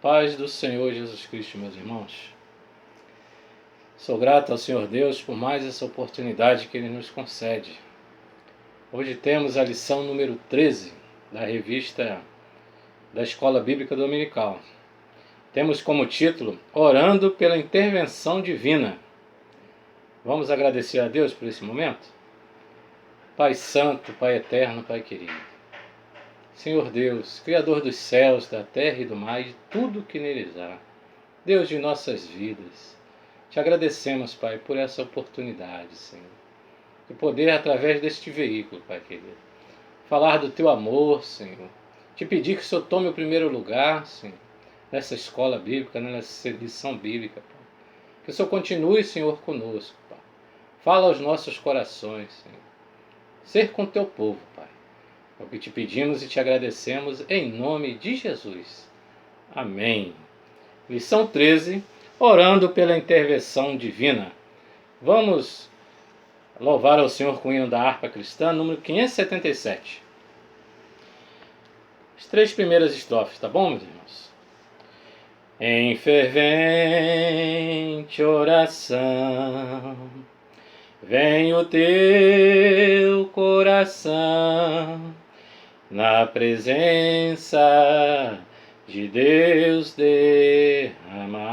Paz do Senhor Jesus Cristo, meus irmãos. Sou grato ao Senhor Deus por mais essa oportunidade que Ele nos concede. Hoje temos a lição número 13 da revista da Escola Bíblica Dominical. Temos como título, Orando pela Intervenção Divina. Vamos agradecer a Deus por esse momento? Pai Santo, Pai Eterno, Pai querido. Senhor Deus, Criador dos céus, da terra e do mar e de tudo que neles há. Deus de nossas vidas, te agradecemos, Pai, por essa oportunidade, Senhor, de poder, através deste veículo, Pai querido, falar do Teu amor, Senhor, te pedir que o Senhor tome o primeiro lugar, Senhor, nessa escola bíblica, nessa lição bíblica, Pai. Que o Senhor continue, Senhor, conosco, Pai. Fala aos nossos corações, Senhor. Ser com Teu povo, Pai. É o que te pedimos e te agradecemos em nome de Jesus. Amém. Lição 13, orando pela intervenção divina. Vamos louvar ao Senhor com o hino da harpa cristã, número 577. As 3 primeiras estrofes, tá bom, meus irmãos? Em fervente oração, vem o teu coração, na presença de Deus derramar,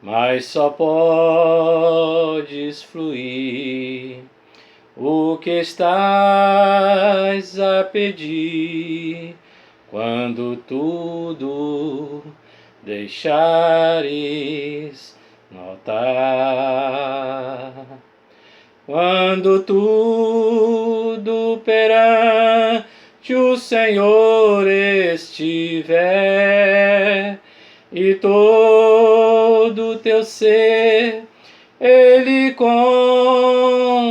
mas só podes fluir o que estás a pedir, quando tudo deixares notar. Quando tudo perante o Senhor estiver, e todo o teu ser Ele controlar,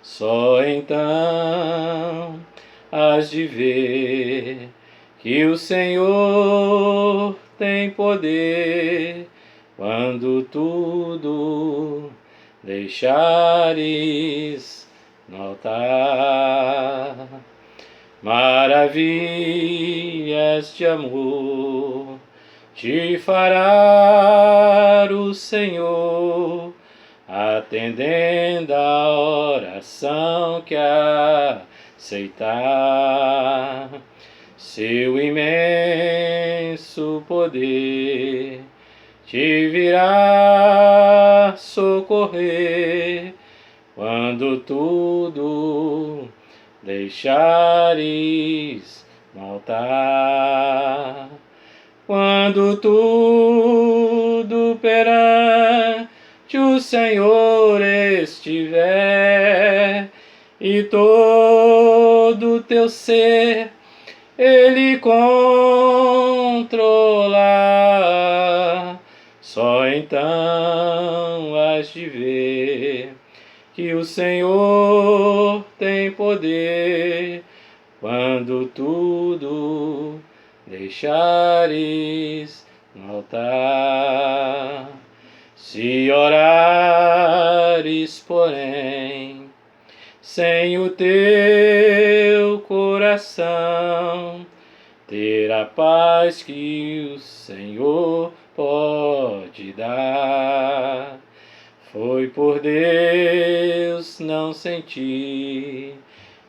só então hás de ver que o Senhor tem poder, quando tudo deixares notar. Maravilhas de amor te fará o Senhor, atendendo a oração que aceitar. Seu imenso poder te virá socorrer, quando tudo deixares notar. Quando tudo perante o Senhor estiver, e todo o teu ser Ele controlar, só então hás de ver que o Senhor tem poder, quando tudo deixares notar. Se orares, porém, sem o teu coração, ter a paz que o Senhor pode dar. Foi por Deus não sentir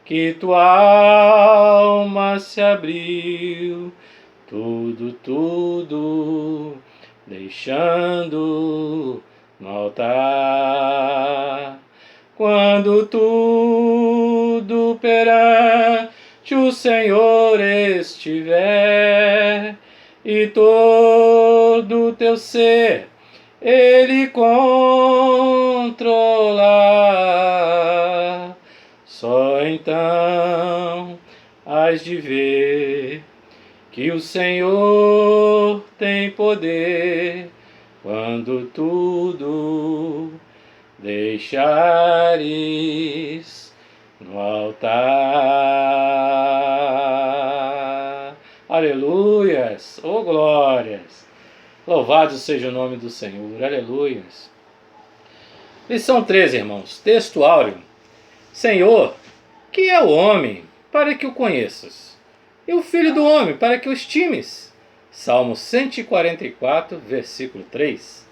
que tua alma se abriu, tudo deixando notar. Quando tudo perante o Senhor estiver, e todo o teu ser Ele controlar, só então hás de ver que o Senhor tem poder, quando tudo deixares no altar. Aleluias, oh glórias, louvado seja o nome do Senhor, aleluias. Lição 13, irmãos, texto áureo. Senhor, que é o homem para que o conheças, e o Filho do Homem, para que o estimes. Salmo 144, versículo 3.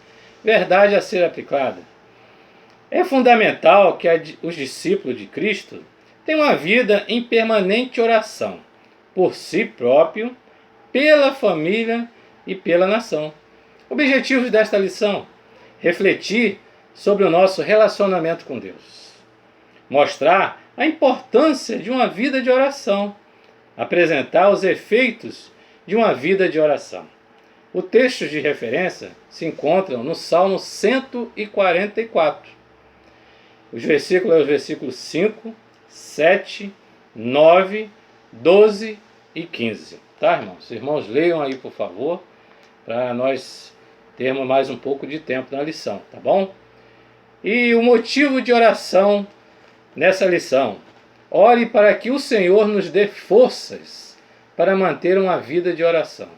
Verdade a ser aplicada. É fundamental que os discípulos de Cristo tenham uma vida em permanente oração, por si próprio, pela família e pela nação. Objetivos desta lição: refletir sobre o nosso relacionamento com Deus, mostrar a importância de uma vida de oração, apresentar os efeitos de uma vida de oração. O texto de referência se encontra no Salmo 144. Os versículos é os versículos 5, 7, 9, 12 e 15. Tá, irmãos? Os irmãos leiam aí, por favor, para nós termos mais um pouco de tempo na lição, tá bom? E o motivo de oração nessa lição: ore para que o Senhor nos dê forças para manter uma vida de oração.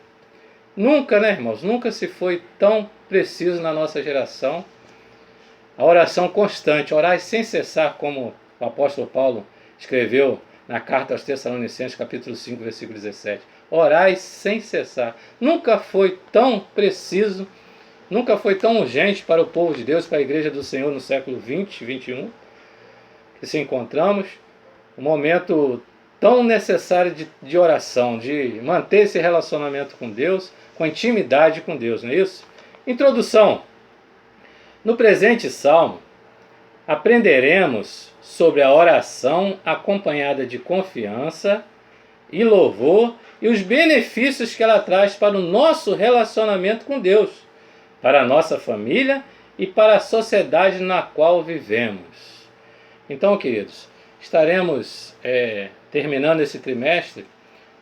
Nunca, né, irmãos? Nunca se foi tão preciso na nossa geração a oração constante, orar sem cessar, como o apóstolo Paulo escreveu na carta aos Tessalonicenses, capítulo 5, versículo 17. Orai sem cessar. Nunca foi tão preciso, nunca foi tão urgente para o povo de Deus, para a igreja do Senhor no século 20, 21, que se encontramos, um momento tão necessário de oração, de manter esse relacionamento com Deus, com intimidade com Deus, não é isso? Introdução. No presente salmo, aprenderemos sobre a oração acompanhada de confiança e louvor e os benefícios que ela traz para o nosso relacionamento com Deus, para a nossa família e para a sociedade na qual vivemos. Então, queridos, estaremos terminando esse trimestre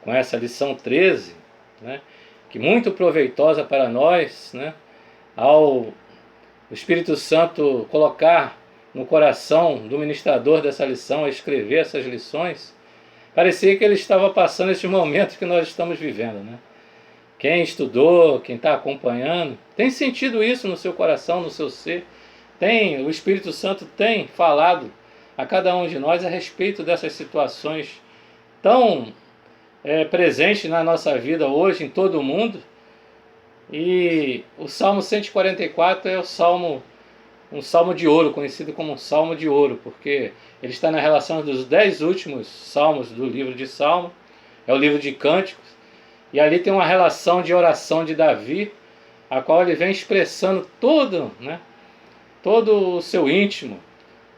com essa lição 13, né, que muito proveitosa para nós, né, ao o Espírito Santo colocar no coração do ministrador dessa lição, a escrever essas lições, parecia que ele estava passando esses momentos que nós estamos vivendo, né? Quem estudou, quem está acompanhando, tem sentido isso no seu coração, no seu ser. O Espírito Santo tem falado a cada um de nós a respeito dessas situações tão presentes na nossa vida hoje, em todo o mundo. E o Salmo 144 é um salmo de ouro, conhecido como um salmo de ouro, porque ele está na relação dos 10 últimos salmos do livro de Salmo, é o livro de Cânticos, e ali tem uma relação de oração de Davi, a qual ele vem expressando todo o seu íntimo,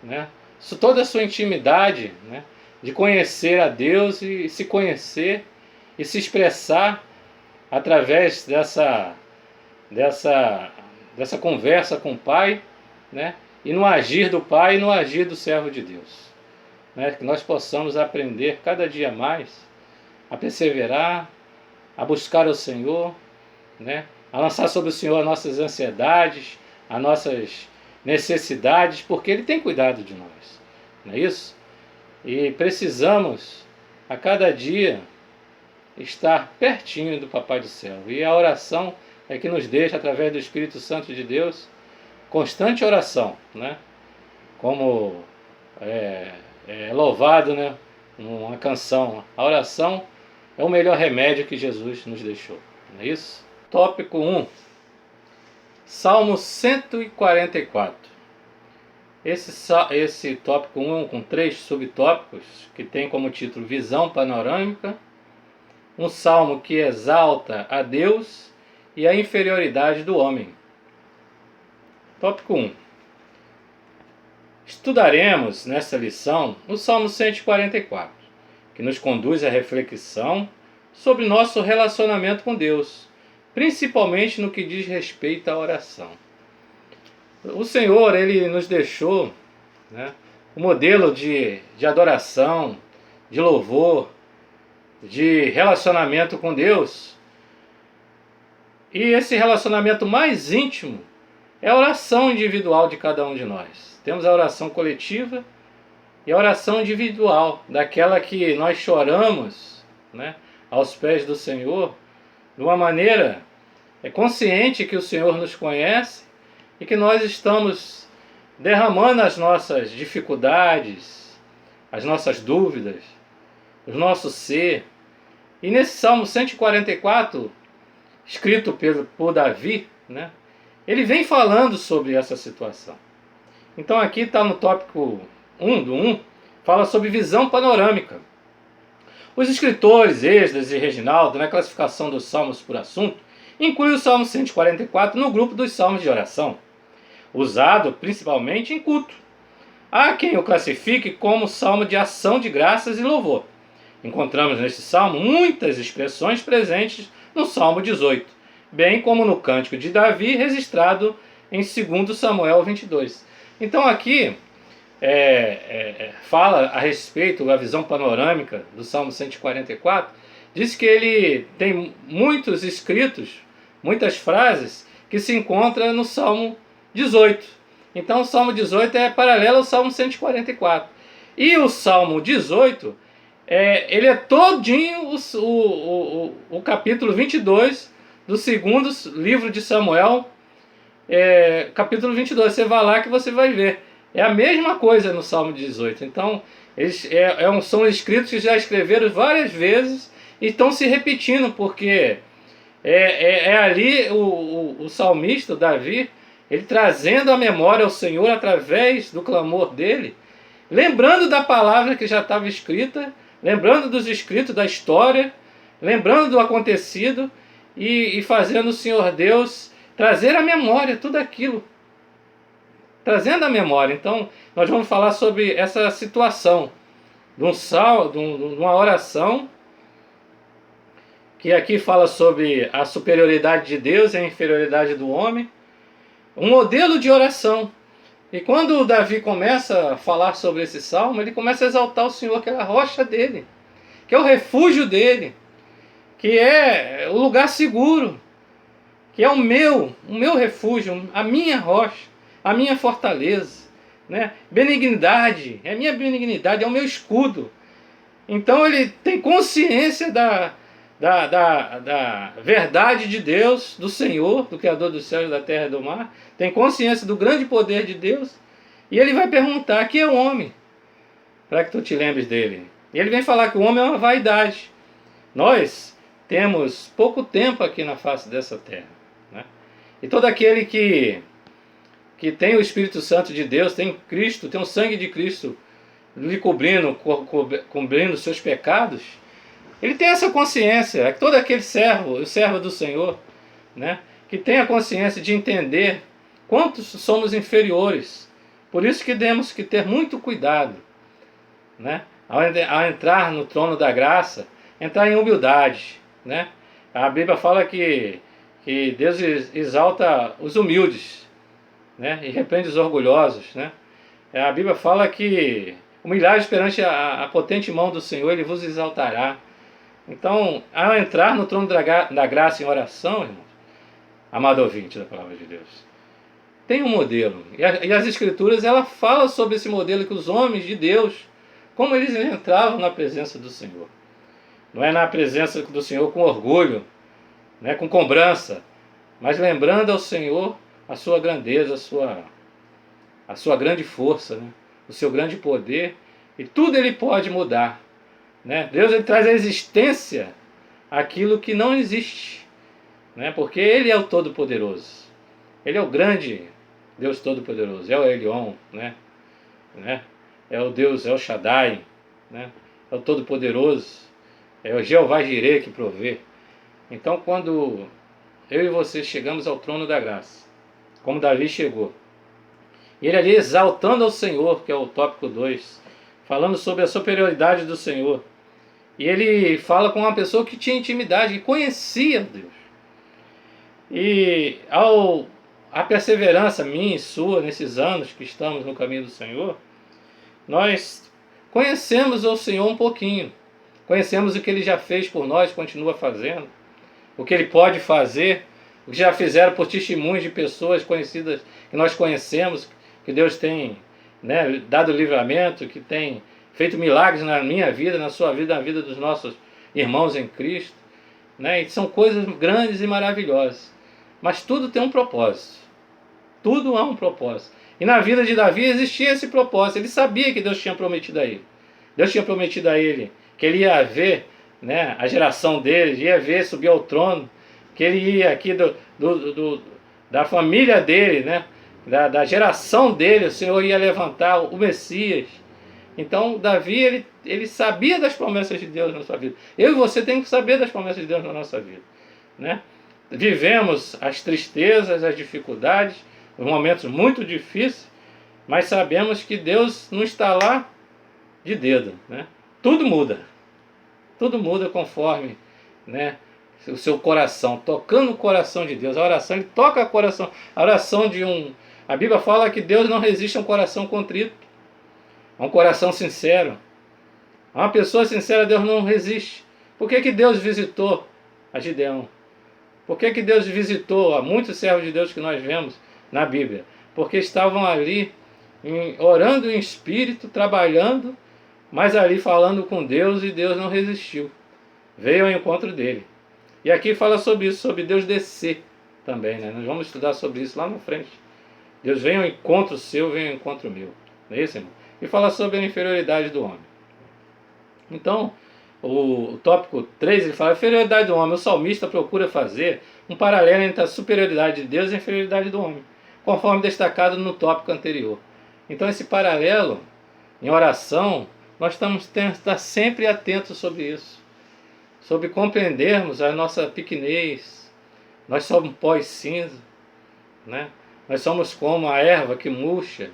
né, toda a sua intimidade, né, de conhecer a Deus e se conhecer e se expressar através dessa conversa com o Pai, né? E no agir do Pai e no agir do servo de Deus, né? Que nós possamos aprender cada dia mais a perseverar, a buscar o Senhor, né? A lançar sobre o Senhor as nossas ansiedades, as nossas necessidades, porque Ele tem cuidado de nós, não é isso? E precisamos a cada dia estar pertinho do Papai do Céu. E a oração é que nos deixa, através do Espírito Santo de Deus, constante oração, né? Como é louvado, né, uma canção. A oração é o melhor remédio que Jesus nos deixou, não é isso? Tópico 1. Salmo 144. Esse tópico 1, com 3 subtópicos, que tem como título Visão Panorâmica, um salmo que exalta a Deus e a inferioridade do homem. Tópico 1. Estudaremos nessa lição o Salmo 144, que nos conduz à reflexão sobre nosso relacionamento com Deus, principalmente no que diz respeito à oração. O Senhor, Ele nos deixou, né, o modelo de adoração, de louvor, de relacionamento com Deus. E esse relacionamento mais íntimo é a oração individual de cada um de nós. Temos a oração coletiva e a oração individual, daquela que nós choramos, né, aos pés do Senhor, de uma maneira consciente que o Senhor nos conhece e que nós estamos derramando as nossas dificuldades, as nossas dúvidas, o nosso ser. E nesse Salmo 144, escrito por Davi, né, ele vem falando sobre essa situação. Então aqui está no tópico 1 do 1, fala sobre visão panorâmica. Os escritores, Esdras e Reginaldo, na classificação dos salmos por assunto, incluem o Salmo 144 no grupo dos salmos de oração, usado principalmente em culto. Há quem o classifique como salmo de ação de graças e louvor. Encontramos neste salmo muitas expressões presentes no Salmo 18, bem como no Cântico de Davi, registrado em 2 Samuel 22. Então aqui fala a respeito da visão panorâmica do Salmo 144, diz que ele tem muitos escritos, muitas frases que se encontram no Salmo 18. Então o Salmo 18 é paralelo ao Salmo 144. E o Salmo 18, ele é todinho o capítulo 22 do segundo livro de Samuel, capítulo 22. Você vai lá que você vai ver. É a mesma coisa no Salmo 18. Então, são escritos que já escreveram várias vezes e estão se repetindo, porque ali o salmista, Davi, ele trazendo a memória ao Senhor através do clamor dele, lembrando da palavra que já estava escrita, lembrando dos escritos da história, lembrando do acontecido e fazendo o Senhor Deus trazer à memória tudo aquilo. Trazendo a memória. Então, nós vamos falar sobre essa situação de uma oração que aqui fala sobre a superioridade de Deus e a inferioridade do homem. Um modelo de oração. E quando o Davi começa a falar sobre esse salmo, ele começa a exaltar o Senhor, que é a rocha dele, que é o refúgio dele, que é o lugar seguro, que é o meu refúgio, a minha rocha, a minha fortaleza, né? Benignidade, é a minha benignidade, é o meu escudo. Então ele tem consciência da verdade de Deus, do Senhor, do Criador dos céus, da terra e do mar, tem consciência do grande poder de Deus, e ele vai perguntar: quem é o homem? Para que tu te lembres dele. E ele vem falar que o homem é uma vaidade. Nós temos pouco tempo aqui na face dessa terra, né? E todo aquele que tem o Espírito Santo de Deus, tem Cristo, tem o sangue de Cristo lhe cobrindo seus pecados, ele tem essa consciência. É que todo aquele servo do Senhor, né, que tem a consciência de entender quantos somos inferiores. Por isso que temos que ter muito cuidado, né, ao entrar no trono da graça, entrar em humildade, né? A Bíblia fala que Deus exalta os humildes, né, e repreende os orgulhosos, né? A Bíblia fala que humilhai perante a potente mão do Senhor, Ele vos exaltará. Então, ao entrar no trono da graça em oração, irmãos, amado ouvinte da palavra de Deus, tem um modelo. E as Escrituras, ela fala sobre esse modelo, que os homens de Deus, como eles entravam na presença do Senhor. Não é na presença do Senhor com orgulho, né, com cobrança, mas lembrando ao Senhor a sua grandeza, a sua grande força, né, o seu grande poder, e tudo Ele pode mudar, né? Deus, ele traz à existência aquilo que não existe, né? Porque Ele é o Todo-Poderoso. Ele é o grande Deus Todo-Poderoso, é o Elion, né? É o Deus, é o Shaddai, né? É o Todo-Poderoso, é o Jeová Jireh que provê. Então, quando eu e você chegamos ao trono da graça, como Davi chegou, e ele ali exaltando ao Senhor, que é o tópico 2, falando sobre a superioridade do Senhor, e ele fala com uma pessoa que tinha intimidade, que conhecia Deus. E a perseverança minha e sua, nesses anos que estamos no caminho do Senhor, nós conhecemos o Senhor um pouquinho, conhecemos o que Ele já fez por nós, continua fazendo, o que Ele pode fazer, o que já fizeram por testemunhos de pessoas conhecidas que nós conhecemos, que Deus tem, né, dado livramento, que tem feito milagres na minha vida, na sua vida, na vida dos nossos irmãos em Cristo, né? E são coisas grandes e maravilhosas. Mas tudo tem um propósito. Tudo há um propósito. E na vida de Davi existia esse propósito. Ele sabia que Deus tinha prometido a ele. Deus tinha prometido a ele que ele ia ver, né, a geração dele, ia ver subir ao trono, que ele ia aqui da família dele, né, da geração dele, o Senhor ia levantar o Messias. Então Davi, ele sabia das promessas de Deus na sua vida. Eu e você temos que saber das promessas de Deus na nossa vida, né? Vivemos as tristezas, as dificuldades, os momentos muito difíceis, mas sabemos que Deus não está lá de dedo, né? Tudo muda conforme, né, o seu coração, tocando o coração de Deus. A oração, ele toca o coração. A oração a Bíblia fala que Deus não resiste a um coração contrito, a um coração sincero. A uma pessoa sincera Deus não resiste. Por que Deus visitou a Gideão? Por que Deus visitou a muitos servos de Deus que nós vemos na Bíblia? Porque estavam ali orando em espírito, trabalhando, mas ali falando com Deus, e Deus não resistiu. Veio ao encontro dele. E aqui fala sobre isso, sobre Deus descer também, né? Nós vamos estudar sobre isso lá na frente. Deus vem ao encontro seu, vem ao encontro meu. Não é isso, irmão? E fala sobre a inferioridade do homem. Então, o tópico 3, ele fala a inferioridade do homem. O salmista procura fazer um paralelo entre a superioridade de Deus e a inferioridade do homem, conforme destacado no tópico anterior. Então, esse paralelo, em oração, nós temos que estar sempre atentos sobre isso, sobre compreendermos a nossa pequenez. Nós somos pó e cinza, né? Nós somos como a erva que murcha,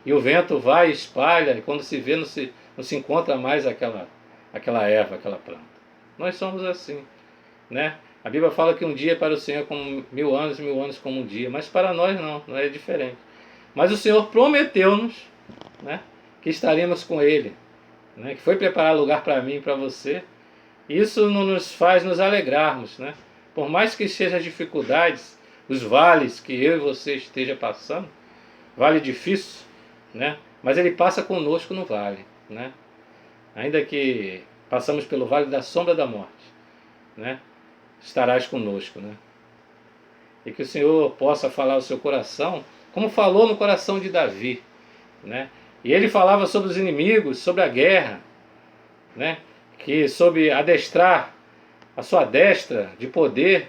e o vento vai e espalha, e quando se vê não se encontra mais aquela erva, aquela planta. Nós somos assim, né? A Bíblia fala que um dia para o Senhor é como 1000 anos, 1000 anos como um dia, mas para nós não é diferente. Mas o Senhor prometeu-nos, né, que estaríamos com Ele, né, que foi preparar lugar para mim e para você. Isso não nos faz nos alegrarmos, né? Por mais que sejam as dificuldades, os vales que eu e você esteja passando, vale difícil, né? Mas Ele passa conosco no vale, né? Ainda que passamos pelo vale da sombra da morte, né, estarás conosco, né? E que o Senhor possa falar ao seu coração, como falou no coração de Davi, né? E ele falava sobre os inimigos, sobre a guerra, né? Que sobre adestrar a sua destra de poder,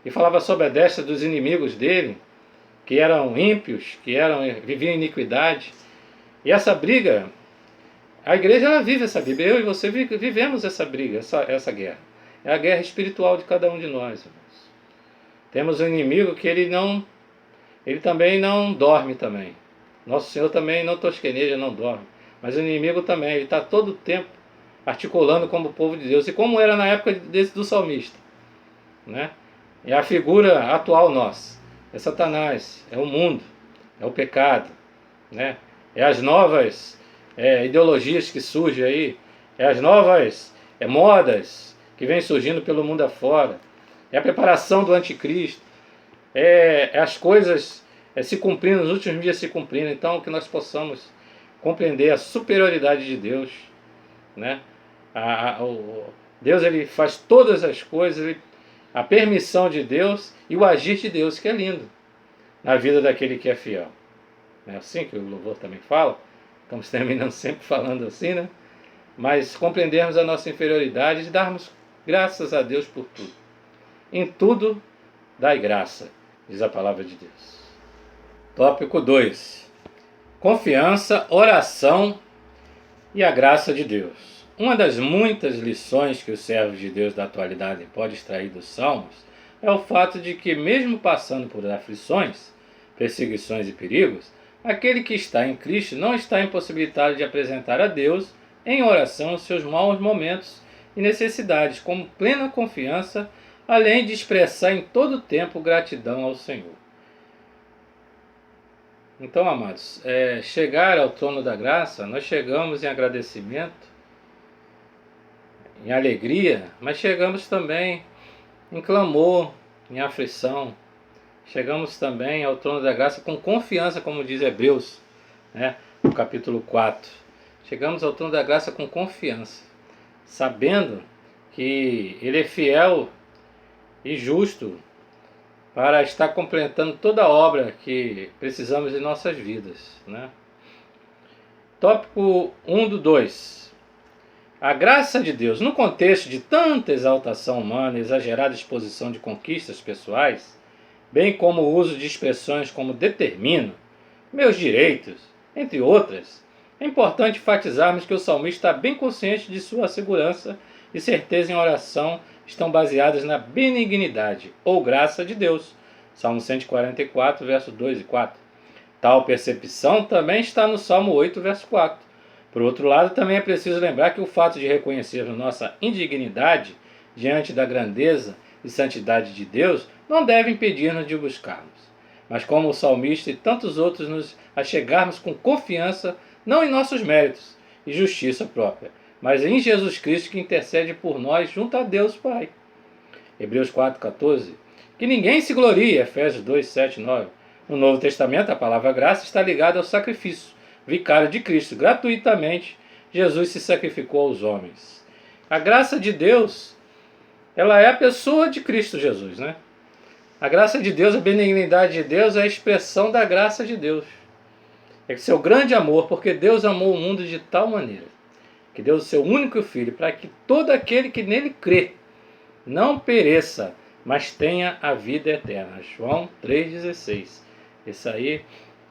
e falava sobre a destra dos inimigos dele, que eram ímpios, viviam em iniquidade. E essa briga, a igreja, ela vive essa briga. Eu e você vivemos essa briga, essa guerra. É a guerra espiritual de cada um de nós, irmãos. Temos um inimigo que ele também não dorme também. Nosso Senhor também não tosqueneja, não dorme. Mas o inimigo também, ele está todo o tempo articulando como o povo de Deus. E como era na época do salmista, né? E a figura atual nossa é Satanás, é o mundo, é o pecado, né? É as novas ideologias que surgem aí, é as novas modas que vêm surgindo pelo mundo afora, é a preparação do anticristo, é as coisas se cumprindo, nos últimos dias se cumprindo. Então, que nós possamos compreender a superioridade de Deus, né? Deus, ele faz todas as coisas, a permissão de Deus e o agir de Deus, que é lindo na vida daquele que é fiel. Não é assim que o louvor também fala? Estamos terminando sempre falando assim, né? Mas compreendermos a nossa inferioridade e darmos graças a Deus por tudo. Em tudo, dai graça, diz a palavra de Deus. Tópico 2. Confiança, oração e a graça de Deus. Uma das muitas lições que os servos de Deus da atualidade podem extrair dos Salmos é o fato de que, mesmo passando por aflições, perseguições e perigos, aquele que está em Cristo não está impossibilitado de apresentar a Deus em oração os seus maus momentos e necessidades, com plena confiança, além de expressar em todo o tempo gratidão ao Senhor. Então, amados, chegar ao trono da graça, nós chegamos em agradecimento, em alegria, mas chegamos também em clamor, em aflição. Chegamos também ao trono da graça com confiança, como diz Hebreus, né, no capítulo 4. Chegamos ao trono da graça com confiança, sabendo que Ele é fiel e justo para estar completando toda a obra que precisamos em nossas vidas, né? Tópico 1 do 2. A graça de Deus, no contexto de tanta exaltação humana e exagerada exposição de conquistas pessoais, bem como o uso de expressões como determino, meus direitos, entre outras, é importante enfatizarmos que o salmista está bem consciente de sua segurança e certeza em oração estão baseadas na benignidade ou graça de Deus. Salmo 144, versos 2 e 4. Tal percepção também está no Salmo 8, verso 4. Por outro lado, também é preciso lembrar que o fato de reconhecermos nossa indignidade diante da grandeza e santidade de Deus não deve impedir-nos de buscarmos. Mas como o salmista e tantos outros nos achegarmos com confiança, não em nossos méritos e justiça própria, mas em Jesus Cristo que intercede por nós junto a Deus Pai. Hebreus 4,14. Que ninguém se glorie, Efésios 2, 7, 9. No Novo Testamento, a palavra graça está ligada ao sacrifício vicário de Cristo. Gratuitamente, Jesus se sacrificou aos homens. A graça de Deus, ela é a pessoa de Cristo Jesus, né? A graça de Deus, a benignidade de Deus é a expressão da graça de Deus. É seu grande amor, porque Deus amou o mundo de tal maneira que deu o seu único Filho, para que todo aquele que nele crê não pereça, mas tenha a vida eterna. João 3,16. Esse aí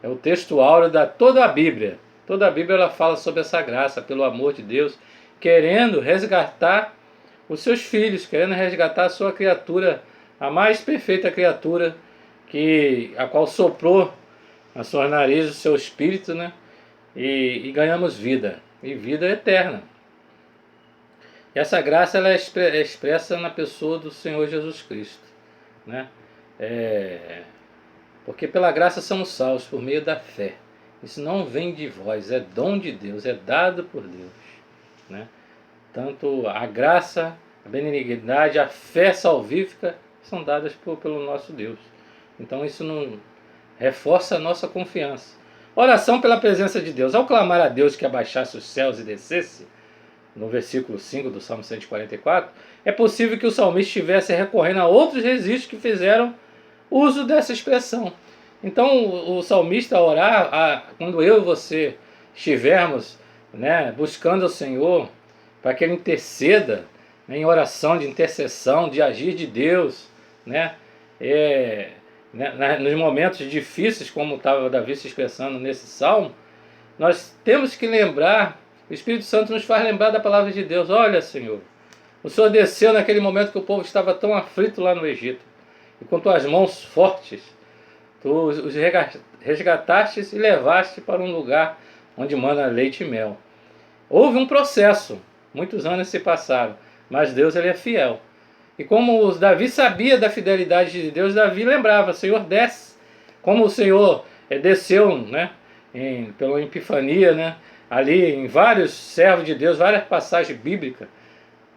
é o texto áureo da toda a Bíblia. Toda a Bíblia ela fala sobre essa graça, pelo amor de Deus, querendo resgatar os seus filhos, querendo resgatar a sua criatura, a mais perfeita criatura, a qual soprou nas suas narizes o seu espírito, né? E ganhamos vida, e vida eterna. E essa graça ela é expressa na pessoa do Senhor Jesus Cristo, né? Porque pela graça somos salvos por meio da fé. Isso não vem de vós, é dom de Deus, é dado por Deus, né? Tanto a graça, a benignidade, a fé salvífica são dadas pelo nosso Deus. Então isso não reforça a nossa confiança. Oração pela presença de Deus. Ao clamar a Deus que abaixasse os céus e descesse, no versículo 5 do Salmo 144, é possível que o salmista estivesse recorrendo a outros registros que fizeram uso dessa expressão. Então o salmista orar, quando eu e você estivermos, né, buscando ao Senhor para que Ele interceda, né, em oração de intercessão, de agir de Deus, né, nos momentos difíceis, como estava Davi se expressando nesse salmo, nós temos que lembrar, o Espírito Santo nos faz lembrar da palavra de Deus. Olha, Senhor, o Senhor desceu naquele momento que o povo estava tão aflito lá no Egito, e com tuas mãos fortes, tu os resgataste e levaste para um lugar onde manda leite e mel. Houve um processo, muitos anos se passaram, mas Deus ele é fiel. E como Davi sabia da fidelidade de Deus, Davi lembrava, Senhor, desce. Como o Senhor desceu, né, pela Epifania, né, ali em vários servos de Deus, várias passagens bíblicas,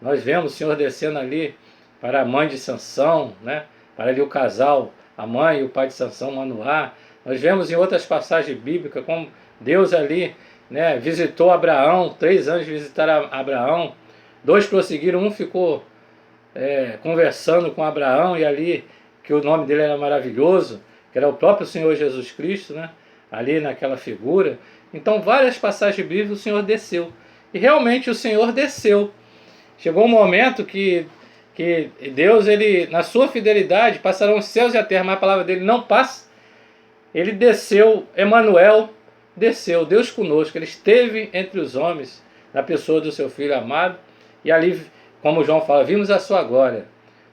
nós vemos o Senhor descendo ali para a mãe de Sansão, né, para ali o casal, a mãe e o pai de Sansão, Manoá. Nós vemos em outras passagens bíblicas como Deus ali, né, visitou Abraão, 3 anjos visitaram Abraão, 2 prosseguiram, um ficou conversando com Abraão, e ali, que o nome dele era maravilhoso, que era o próprio Senhor Jesus Cristo, né, ali naquela figura. Então várias passagens bíblicas o Senhor desceu, e realmente o Senhor desceu. Chegou um momento que Deus, ele, na sua fidelidade, passarão os céus e a terra, mas a palavra dele não passa. Ele desceu, Emanuel desceu, Deus conosco, ele esteve entre os homens, na pessoa do seu Filho amado, e ali, como João fala, vimos a sua glória,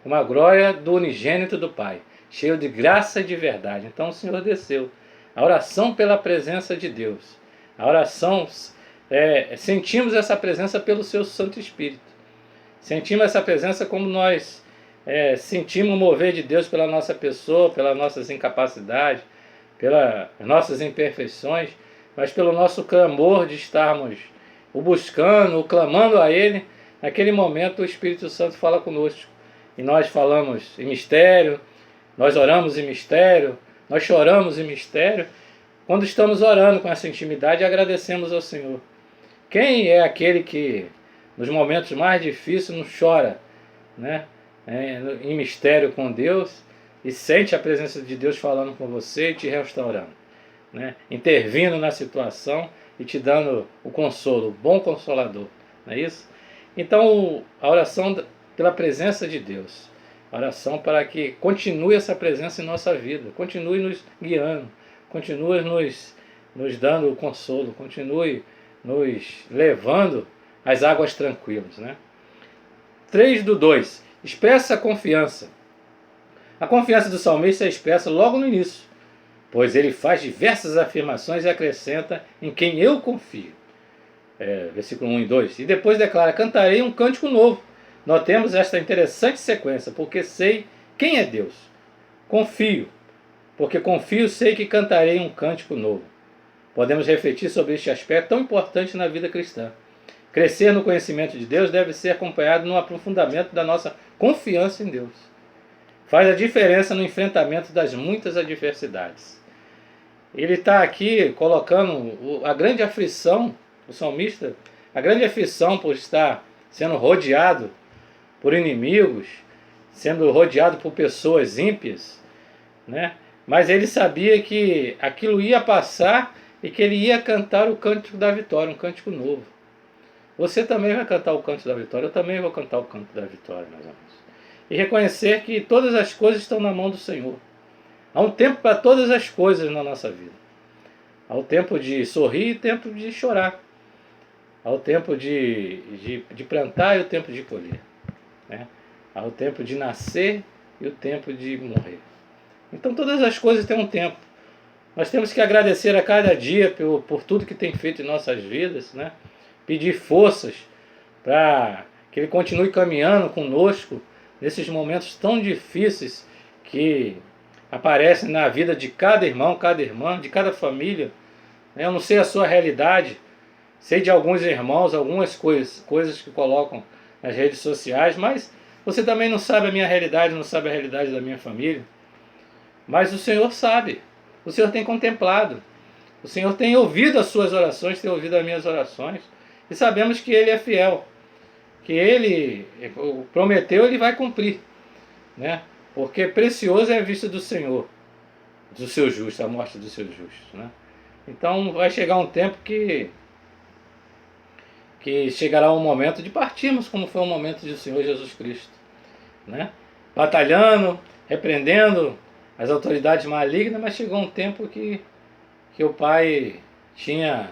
uma glória do unigênito do Pai, cheio de graça e de verdade. Então o Senhor desceu. A oração pela presença de Deus, a oração, sentimos essa presença pelo seu Santo Espírito, sentimos essa presença como nós sentimos o mover de Deus pela nossa pessoa, pelas nossas incapacidades, pelas nossas imperfeições, mas pelo nosso clamor de estarmos o buscando, o clamando a Ele. Naquele momento o Espírito Santo fala conosco, e nós falamos em mistério, nós oramos em mistério, nós choramos em mistério. Quando estamos orando com essa intimidade, agradecemos ao Senhor. Quem é aquele que nos momentos mais difíceis não chora, né, em mistério com Deus, e sente a presença de Deus falando com você e te restaurando, né, intervindo na situação e te dando o consolo, o bom consolador, não é isso? Então, a oração pela presença de Deus, a oração para que continue essa presença em nossa vida, continue nos guiando, continue nos dando consolo, continue nos levando às águas tranquilas, né? 3:2. Expressa a confiança. A confiança do salmista é expressa logo no início, pois ele faz diversas afirmações e acrescenta em quem eu confio. Versículo 1 e 2. E depois declara: cantarei um cântico novo. Notemos esta interessante sequência, porque sei quem é Deus. Confio, porque confio, sei que cantarei um cântico novo. Podemos refletir sobre este aspecto tão importante na vida cristã. Crescer no conhecimento de Deus deve ser acompanhado no aprofundamento da nossa confiança em Deus. Faz a diferença no enfrentamento das muitas adversidades. Ele está aqui colocando a grande aflição, o salmista, a grande aflição por estar sendo rodeado por inimigos, sendo rodeado por pessoas ímpias, né? Mas ele sabia que aquilo ia passar e que ele ia cantar o cântico da vitória, um cântico novo. Você também vai cantar o cântico da vitória, eu também vou cantar o cântico da vitória, meus amigos. E reconhecer que todas as coisas estão na mão do Senhor. Há um tempo para todas as coisas na nossa vida. Há o tempo de sorrir e o tempo de chorar. Há o tempo de plantar e o tempo de colher, né? Há o tempo de nascer e o tempo de morrer. Então todas as coisas têm um tempo. Nós temos que agradecer a cada dia por tudo que tem feito em nossas vidas, né? Pedir forças para que Ele continue caminhando conosco nesses momentos tão difíceis que aparecem na vida de cada irmão, cada irmã, de cada família. Eu não sei a sua realidade, sei de alguns irmãos, algumas coisas que colocam nas redes sociais, mas você também não sabe a minha realidade, não sabe a realidade da minha família. Mas o Senhor sabe, o Senhor tem contemplado, o Senhor tem ouvido as suas orações, tem ouvido as minhas orações, e sabemos que Ele é fiel, que Ele prometeu, Ele vai cumprir, né? Porque precioso é a vista do Senhor, do seu justo, a morte do seu justo, né? Então vai chegar um tempo que chegará um momento de partirmos, como foi o momento do Senhor Jesus Cristo, né? Batalhando, repreendendo as autoridades malignas, mas chegou um tempo que o Pai tinha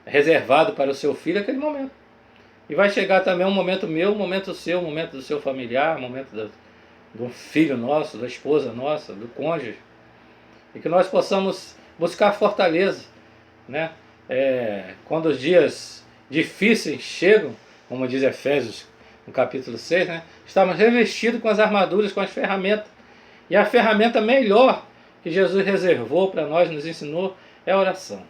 reservado para o seu filho aquele momento. E vai chegar também um momento meu, um momento seu, um momento do seu familiar, um momento do filho nosso, da esposa nossa, do cônjuge. E que nós possamos buscar fortaleza, né? Quando os dias difíceis chegam, como diz Efésios no capítulo 6, né? Estamos revestidos com as armaduras, com as ferramentas. E a ferramenta melhor que Jesus reservou para nós, nos ensinou, é a oração.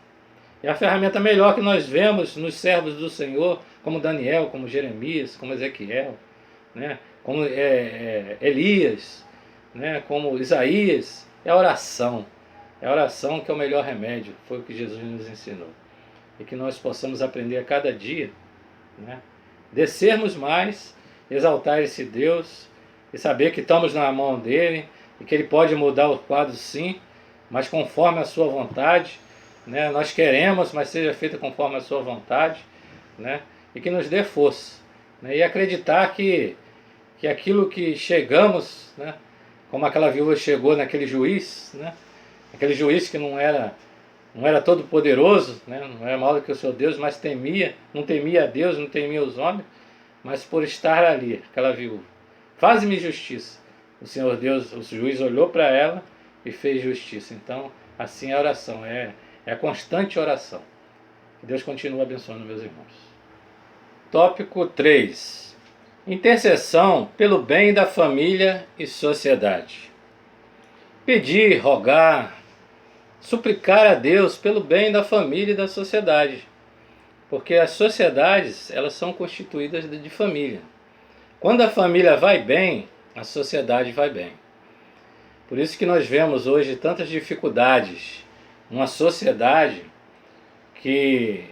E a ferramenta melhor que nós vemos nos servos do Senhor, como Daniel, como Jeremias, como Ezequiel, né? Como Elias, né? Como Isaías, é a oração. É a oração que é o melhor remédio, foi o que Jesus nos ensinou. E que nós possamos aprender a cada dia, né? Descermos mais, exaltar esse Deus e saber que estamos na mão dele e que ele pode mudar o quadro sim, mas conforme a sua vontade, né? Nós queremos, mas seja feita conforme a sua vontade, né? E que nos dê força, né? E acreditar que aquilo que chegamos, né? Como aquela viúva chegou naquele juiz, né? Aquele juiz que não era todo poderoso, né? Não era maior do que o seu Deus, mas não temia a Deus, não temia os homens, mas por estar ali, aquela viúva. Faz-me justiça. O Senhor Deus, o juiz olhou para ela e fez justiça. Então, assim é a oração, é a constante oração. Que Deus continue abençoando meus irmãos. Tópico 3. Intercessão pelo bem da família e sociedade. Pedir, rogar, suplicar a Deus pelo bem da família e da sociedade. Porque as sociedades, elas são constituídas de família. Quando a família vai bem, a sociedade vai bem. Por isso que nós vemos hoje tantas dificuldades numa sociedade que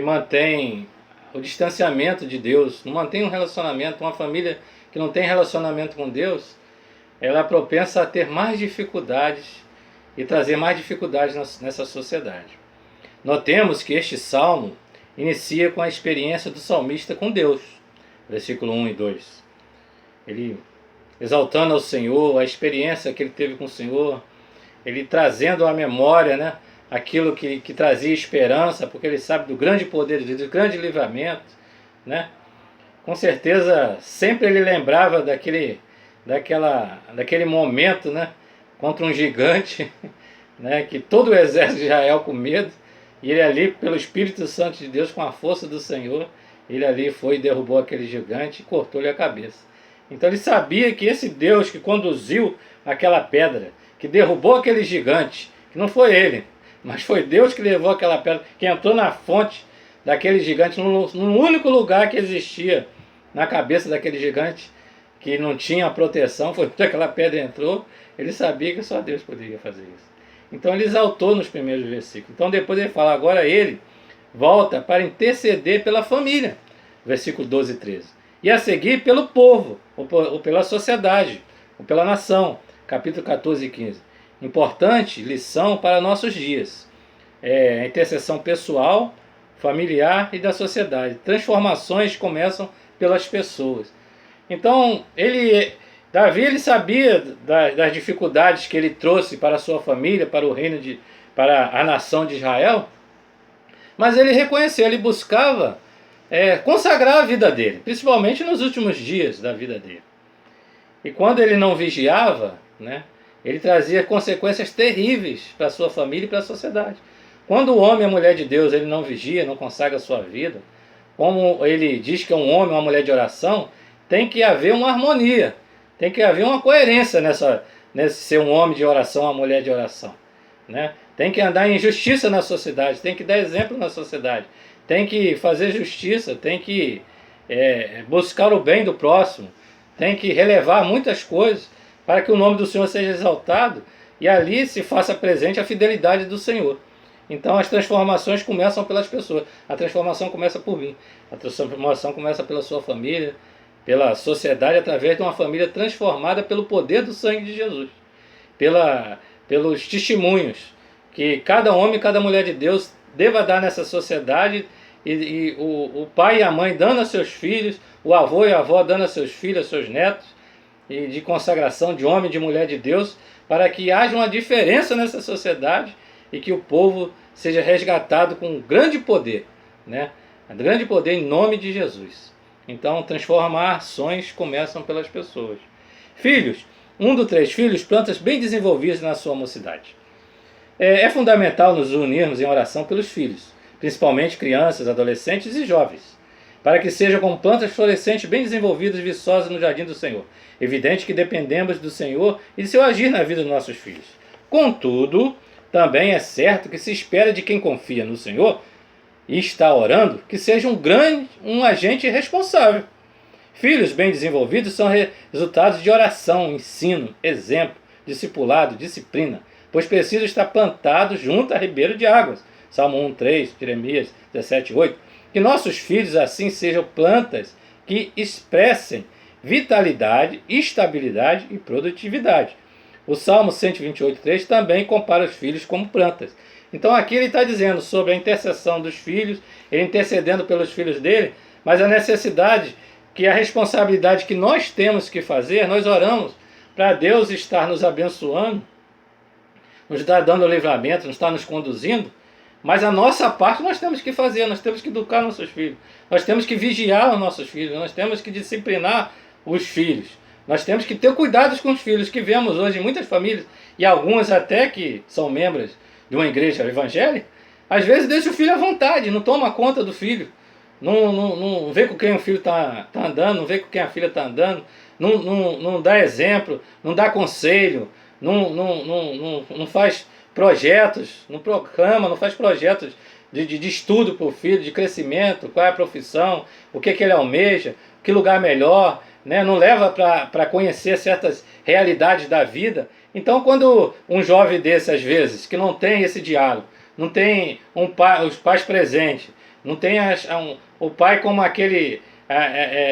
mantém o distanciamento de Deus, não mantém um relacionamento. Uma família que não tem relacionamento com Deus, ela é propensa a ter mais dificuldades e trazer mais dificuldades nessa sociedade. Notemos que este salmo inicia com a experiência do salmista com Deus. versículo 1 e 2. Ele exaltando ao Senhor, a experiência que ele teve com o Senhor, ele trazendo à memória, né, aquilo que trazia esperança, porque ele sabe do grande poder de Deus, do grande livramento, né? Com certeza, sempre ele lembrava daquele momento, né, contra um gigante, né, que todo o exército de Israel com medo, e ele ali, pelo Espírito Santo de Deus, com a força do Senhor, ele ali foi e derrubou aquele gigante e cortou-lhe a cabeça. Então ele sabia que esse Deus que conduziu aquela pedra, que derrubou aquele gigante, que não foi ele, mas foi Deus que levou aquela pedra, que entrou na fonte daquele gigante, num único lugar que existia na cabeça daquele gigante, que não tinha proteção, foi onde aquela pedra entrou. Ele sabia que só Deus poderia fazer isso. Então ele exaltou nos primeiros versículos. Então depois ele fala, agora ele volta para interceder pela família, versículo 12 e 13. E a seguir pelo povo, ou pela sociedade, ou pela nação, capítulo 14 e 15. Importante lição para nossos dias. A intercessão pessoal, familiar e da sociedade. Transformações começam pelas pessoas. Então, Davi ele sabia das dificuldades que ele trouxe para a sua família, para o reino para a nação de Israel, mas ele reconheceu, ele buscava consagrar a vida dele, principalmente nos últimos dias da vida dele. E quando ele não vigiava, né, ele trazia consequências terríveis para a sua família e para a sociedade. Quando o homem e a mulher de Deus ele não vigia, não consagra a sua vida, como ele diz que é um homem ou uma mulher de oração, tem que haver uma harmonia, tem que haver uma coerência nesse ser um homem de oração ou uma mulher de oração, né? Tem que andar em justiça na sociedade, tem que dar exemplo na sociedade, tem que fazer justiça, tem que buscar o bem do próximo, tem que relevar muitas coisas para que o nome do Senhor seja exaltado e ali se faça presente a fidelidade do Senhor. Então as transformações começam pelas pessoas, a transformação começa por mim, a transformação começa pela sua família, pela sociedade, através de uma família transformada pelo poder do sangue de Jesus, pelos testemunhos que cada homem e cada mulher de Deus deva dar nessa sociedade, e o pai e a mãe dando a seus filhos, o avô e a avó dando a seus filhos, a seus netos, e de consagração de homem e de mulher de Deus, para que haja uma diferença nessa sociedade e que o povo seja resgatado com grande poder, né? Grande poder em nome de Jesus. Então, transformações começam pelas pessoas. Filhos, 1 dos 3 filhos, plantas bem desenvolvidas na sua mocidade. É fundamental nos unirmos em oração pelos filhos, principalmente crianças, adolescentes e jovens, para que sejam como plantas florescentes bem desenvolvidas e viçosas no jardim do Senhor. Evidente que dependemos do Senhor e de seu agir na vida dos nossos filhos. Contudo, também é certo que se espera de quem confia no Senhor e está orando que seja um agente responsável. Filhos bem desenvolvidos são resultados de oração, ensino, exemplo, discipulado, disciplina, pois precisam estar plantados junto a ribeiro de águas. Salmo 1:3, Jeremias 17:8. Que nossos filhos assim sejam plantas que expressem vitalidade, estabilidade e produtividade. O Salmo 128:3 também compara os filhos como plantas. Então aqui ele está dizendo sobre a intercessão dos filhos, ele intercedendo pelos filhos dele, mas a necessidade, que a responsabilidade que nós temos que fazer, nós oramos para Deus estar nos abençoando, nos estar dando o livramento, nos estar nos conduzindo, mas a nossa parte nós temos que fazer, nós temos que educar nossos filhos, nós temos que vigiar os nossos filhos, nós temos que disciplinar os filhos, nós temos que ter cuidados com os filhos, que vemos hoje em muitas famílias, e algumas até que são membros de uma igreja evangélica, às vezes deixa o filho à vontade, não toma conta do filho, não vê com quem o filho está andando, não vê com quem a filha está andando, não dá exemplo, não dá conselho, não faz projetos, não proclama, não faz projetos de estudo para o filho, de crescimento, qual é a profissão, o que ele almeja, que lugar melhor, né? Não leva para conhecer certas realidades da vida. Então, quando um jovem desse, às vezes, que não tem esse diálogo, não tem os pais presentes, não tem o pai como aquele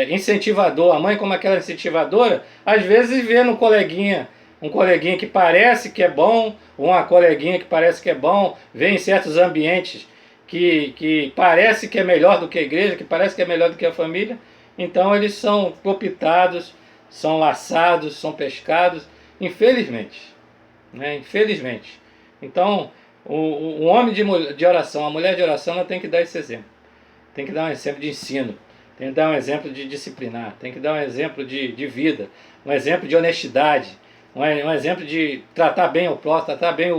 incentivador, a mãe como aquela incentivadora, às vezes vê no coleguinha, um coleguinha que parece que é bom, uma coleguinha que parece que é bom, vê em certos ambientes que parece que é melhor do que a igreja, que parece que é melhor do que a família, Então eles são cooptados, são laçados, são pescados, infelizmente, né? Infelizmente. Então, o homem de oração, a mulher de oração, ela tem que dar esse exemplo. Tem que dar um exemplo de ensino, tem que dar um exemplo de disciplinar, tem que dar um exemplo de vida, um exemplo de honestidade, um exemplo de tratar bem o próximo, tratar bem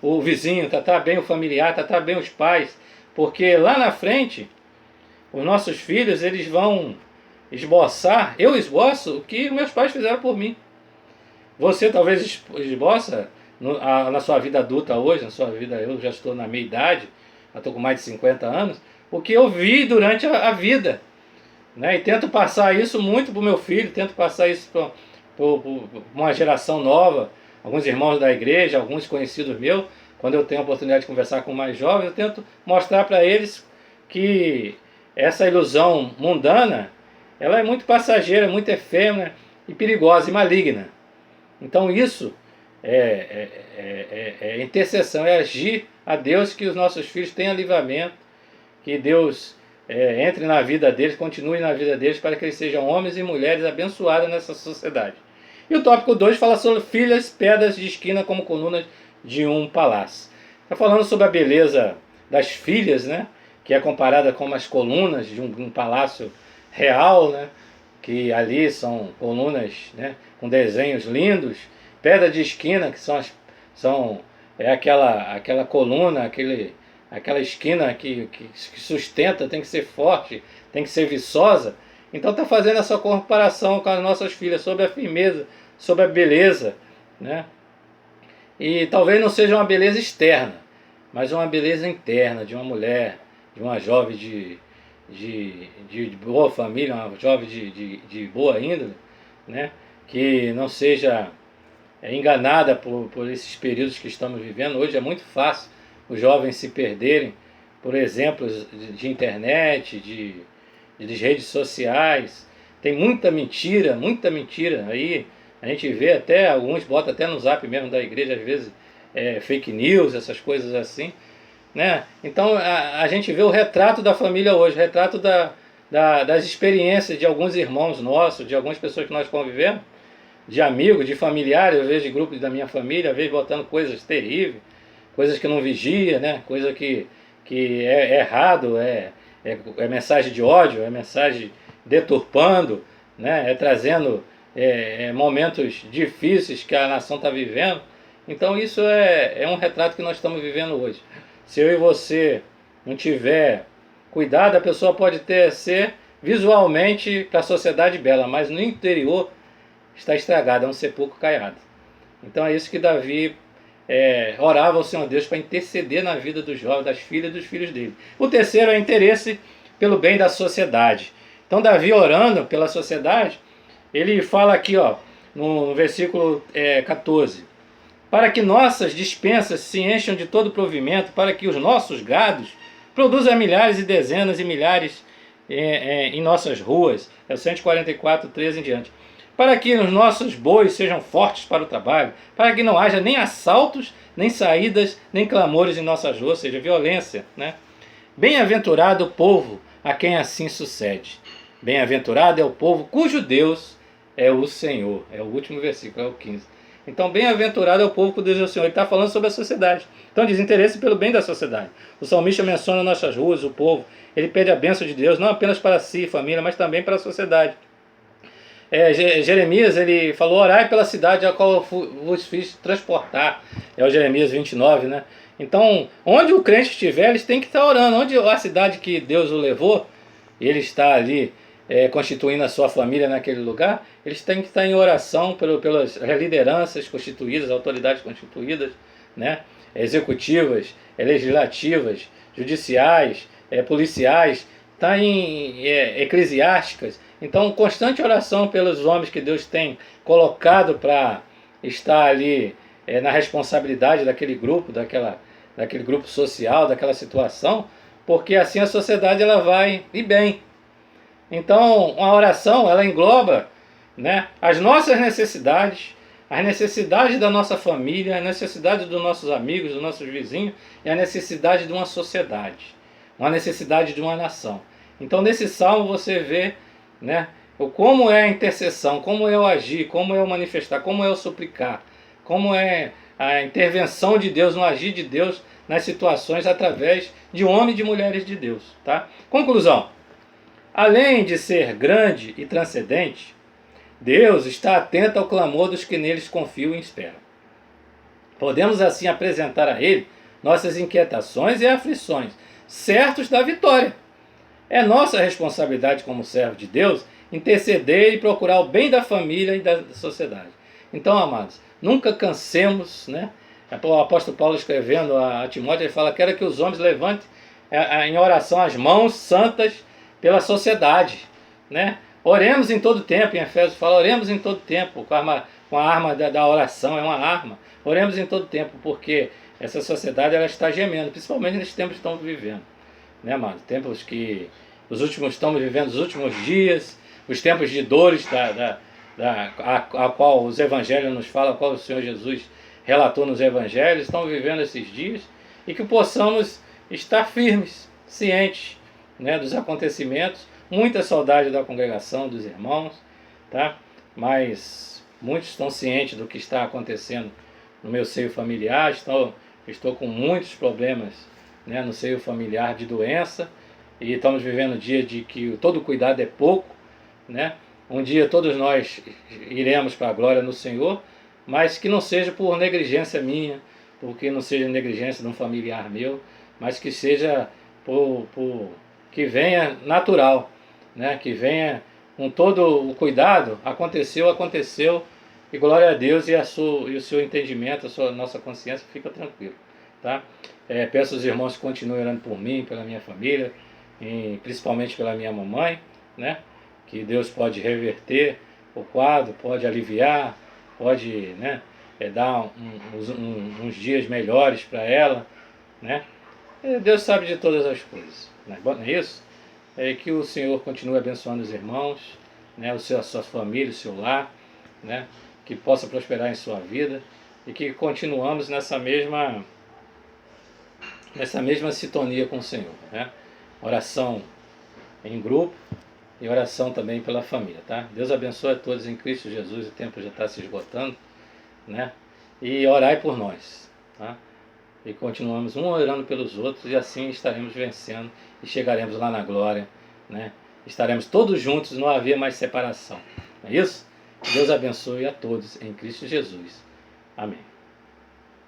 o vizinho, tratar bem o familiar, tratar bem os pais, porque lá na frente, os nossos filhos, eles vão esboçar, eu esboço o que meus pais fizeram por mim. Você talvez esboça na sua vida adulta hoje, na sua vida, eu já estou na meia idade, já estou com mais de 50 anos, o que eu vi durante a vida, né? E tento passar isso muito para o meu filho, tento passar isso para uma geração nova, alguns irmãos da igreja, alguns conhecidos meus, quando eu tenho a oportunidade de conversar com mais jovens, eu tento mostrar para eles que essa ilusão mundana, ela é muito passageira, muito efêmera e perigosa e maligna. Então isso é intercessão, é agir a Deus que os nossos filhos tenham livramento, que Deus entre na vida deles, continue na vida deles, para que eles sejam homens e mulheres abençoados nessa sociedade. E o tópico 2 fala sobre filhas, pedras de esquina como colunas de um palácio. Está falando sobre a beleza das filhas, né? Que é comparada com as colunas de um palácio real, né? Que ali são colunas, né? Com desenhos lindos. Pedra de esquina, que são aquela coluna, aquela esquina que sustenta, tem que ser forte, tem que ser viçosa. Então está fazendo essa comparação com as nossas filhas, sobre a firmeza, sobre a beleza, né? E talvez não seja uma beleza externa, mas uma beleza interna de uma mulher, de uma jovem de boa família, uma jovem de boa índole, né? Que não seja enganada por esses períodos que estamos vivendo. Hoje é muito fácil os jovens se perderem por exemplos de internet, de redes sociais. Tem muita mentira aí. A gente vê até, alguns botam até no zap mesmo da igreja, às vezes, fake news, essas coisas assim, né? Então a gente vê o retrato da família hoje, o retrato das experiências de alguns irmãos nossos, de algumas pessoas que nós convivemos, de amigos, de familiares, eu vejo de grupos da minha família, às vezes botando coisas terríveis, coisas que não vigia, né? Coisa que é errado, é mensagem de ódio, é mensagem deturpando, né? Trazendo momentos difíceis que a nação está vivendo. Então isso é um retrato que nós estamos vivendo hoje. Se eu e você não tiver cuidado, a pessoa pode ser visualmente para a sociedade bela, mas no interior está estragada, é um sepulcro caiado. Então é isso que Davi orava ao Senhor Deus para interceder na vida dos jovens, das filhas e dos filhos dele. O terceiro é interesse pelo bem da sociedade. Então Davi, orando pela sociedade, ele fala aqui, ó, no versículo 14: para que nossas dispensas se encham de todo provimento, para que os nossos gados produzam milhares e dezenas e milhares em nossas ruas. É o 144, 13 em diante. Para que os nossos bois sejam fortes para o trabalho, para que não haja nem assaltos, nem saídas, nem clamores em nossas ruas, ou seja, violência, né? Bem-aventurado o povo a quem assim sucede. Bem-aventurado é o povo cujo Deus é o Senhor. É o último versículo, é o 15. Então, bem-aventurado é o povo que Deus é o Senhor. Ele está falando sobre a sociedade. Então, desinteresse pelo bem da sociedade. O salmista menciona nossas ruas, o povo. Ele pede a bênção de Deus, não apenas para si, família, mas também para a sociedade. Jeremias, ele falou: orai pela cidade a qual eu vos fiz transportar. É o Jeremias 29, né? Então, onde o crente estiver, eles têm que estar orando. Onde a cidade que Deus o levou, ele está ali constituindo a sua família naquele lugar, eles têm que estar em oração pelas lideranças constituídas, autoridades constituídas, né? Executivas, legislativas, judiciais, policiais, está em eclesiásticas. Então, constante oração pelos homens que Deus tem colocado para estar ali na responsabilidade daquele grupo, daquele grupo social, daquela situação, porque assim a sociedade ela vai ir bem. Então, a oração, ela engloba, né, as nossas necessidades, as necessidades da nossa família, as necessidades dos nossos amigos, dos nossos vizinhos, e a necessidade de uma sociedade, uma necessidade de uma nação. Então, nesse salmo você vê né? Como é a intercessão, como é o agir, como é o manifestar, como é o suplicar, como é a intervenção de Deus, no agir de Deus nas situações através de homens e de mulheres de Deus, tá? Conclusão: além de ser grande e transcendente, Deus está atento ao clamor dos que neles confiam e esperam. Podemos assim apresentar a Ele nossas inquietações e aflições, certos da vitória. É nossa responsabilidade como servo de Deus interceder e procurar o bem da família e da sociedade. Então, amados, nunca cansemos, né? O apóstolo Paulo escrevendo a Timóteo, ele fala: quero que os homens levantem em oração as mãos santas pela sociedade, né? Oremos em todo tempo, em Efésios fala: oremos em todo tempo, com a arma da oração, é uma arma. Oremos em todo tempo, porque essa sociedade ela está gemendo, principalmente nesses tempos que estamos vivendo, né, amados? Tempos que estamos vivendo os últimos dias, os tempos de dores a qual os evangelhos nos falam, a qual o Senhor Jesus relatou nos evangelhos, estamos vivendo esses dias, e que possamos estar firmes, cientes, né, dos acontecimentos. Muita saudade da congregação, dos irmãos, tá? Mas muitos estão cientes do que está acontecendo no meu seio familiar. Estou com muitos problemas, né, no seio familiar de doença, e estamos vivendo um dia de que todo cuidado é pouco, né? Um dia todos nós iremos para a glória no Senhor, mas que não seja por negligência minha, porque não seja negligência de um familiar meu, mas que seja que venha natural, né? Que venha com todo o cuidado. Aconteceu, e glória a Deus, e o seu entendimento, nossa consciência fica tranquilo, tá? Peço aos irmãos que continuem orando por mim, pela minha família, e principalmente pela minha mamãe, né? Que Deus pode reverter o quadro, pode aliviar, pode, né, dar uns dias melhores para ela, né? Deus sabe de todas as coisas, não é isso? Que o Senhor continue abençoando os irmãos, né, a sua família, o seu lar, né? Que possa prosperar em sua vida, e que continuamos nessa mesma sintonia com o Senhor, né? Oração em grupo e oração também pela família, tá? Deus abençoe a todos em Cristo Jesus. O tempo já está se esgotando, né? E orai por nós, tá? E continuamos um orando pelos outros, e assim estaremos vencendo e chegaremos lá na glória, né? Estaremos todos juntos, não haver mais separação, não é isso? Deus abençoe a todos em Cristo Jesus. Amém.